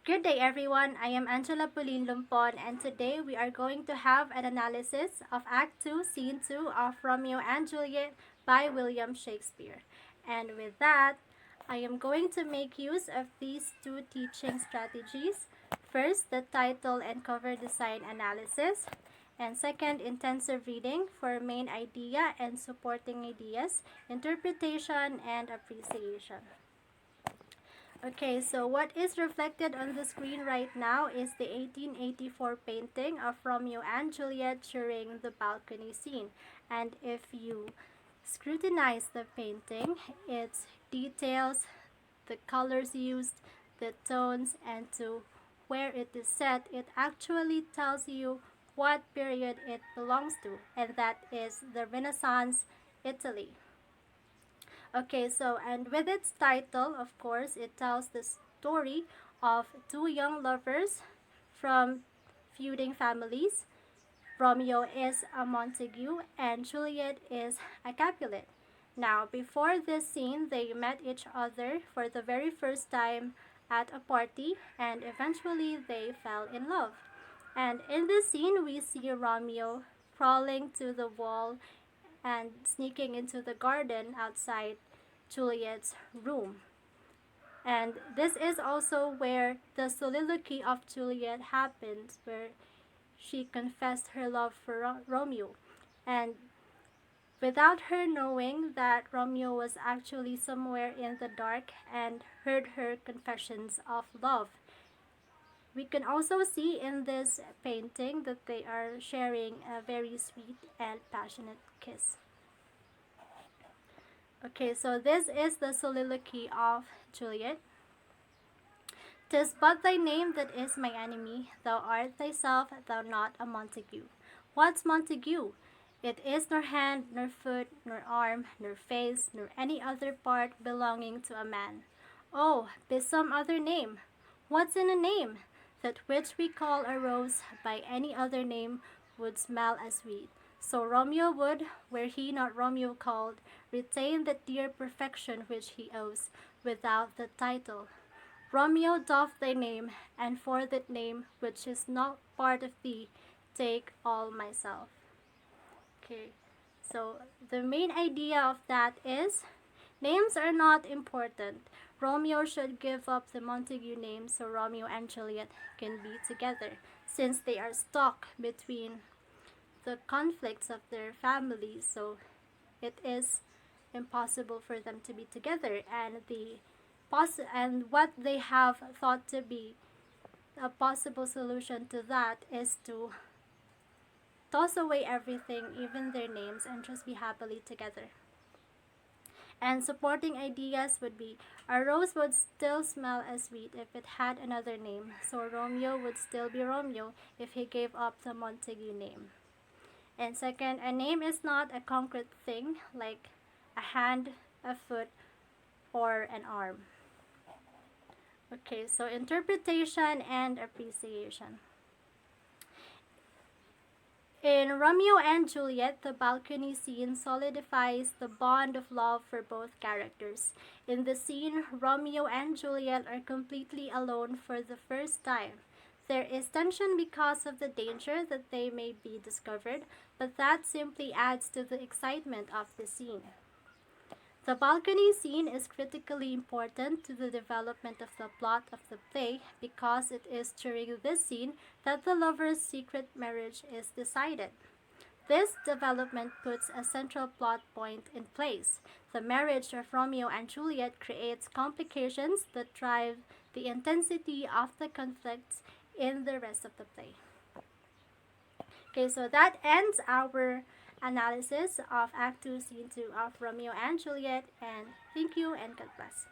Good day, everyone. I am Angela Pauline Lumpon, and today we are going to have an analysis of Act 2, Scene 2 of Romeo and Juliet by William Shakespeare. And with that, I am going to make use of these two teaching strategies. First, the title and cover design analysis, and second, intensive reading for main idea and supporting ideas, interpretation, and appreciation. Okay, so what is reflected on the screen right now is the 1884 painting of Romeo and Juliet during the balcony scene. And if you scrutinize the painting, its details, the colors used, the tones, and to where it is set, it actually tells you what period it belongs to, and that is the Renaissance Italy. Okay, so and with its title, of course, it tells the story of two young lovers from feuding families. Romeo is a Montague and Juliet is a Capulet. Now, before this scene, they met each other for the very first time at a party and eventually they fell in love. And in this scene, we see Romeo crawling to the wall and sneaking into the garden outside Juliet's room. And this is also where the soliloquy of Juliet happens, where she confessed her love for Romeo. And without her knowing that Romeo was actually somewhere in the dark and heard her confessions of love. We can also see in this painting that they are sharing a very sweet and passionate kiss. Okay, so this is the soliloquy of Juliet. "'Tis but thy name that is my enemy, thou art thyself, thou not a Montague. What's Montague? It is nor hand, nor foot, nor arm, nor face, nor any other part belonging to a man. Oh, be some other name. What's in a name? That which we call a rose by any other name would smell as sweet. So Romeo would, were he not Romeo called, retain that dear perfection which he owes, without the title. Romeo doff thy name, and for that name which is not part of thee, take all myself." Okay, so the main idea of that is names are not important. Romeo should give up the Montague name so Romeo and Juliet can be together, since they are stuck between the conflicts of their families, so it is impossible for them to be together, and what they have thought to be a possible solution to that is to toss away everything, even their names, and just be happily together. And supporting ideas would be a rose would still smell as sweet if it had another name, so Romeo would still be Romeo if he gave up the Montague name. And second, a name is not a concrete thing like a hand, a foot, or an arm. Okay, so interpretation and appreciation. In Romeo and Juliet, the balcony scene solidifies the bond of love for both characters. In the scene, Romeo and Juliet are completely alone for the first time. There is tension because of the danger that they may be discovered, but that simply adds to the excitement of the scene. The balcony scene is critically important to the development of the plot of the play because it is during this scene that the lovers' secret marriage is decided. This development puts a central plot point in place. The marriage of Romeo and Juliet creates complications that drive the intensity of the conflicts in the rest of the play. Okay, so that ends our analysis of Act 2, Scene 2 of Romeo and Juliet, and thank you and God bless.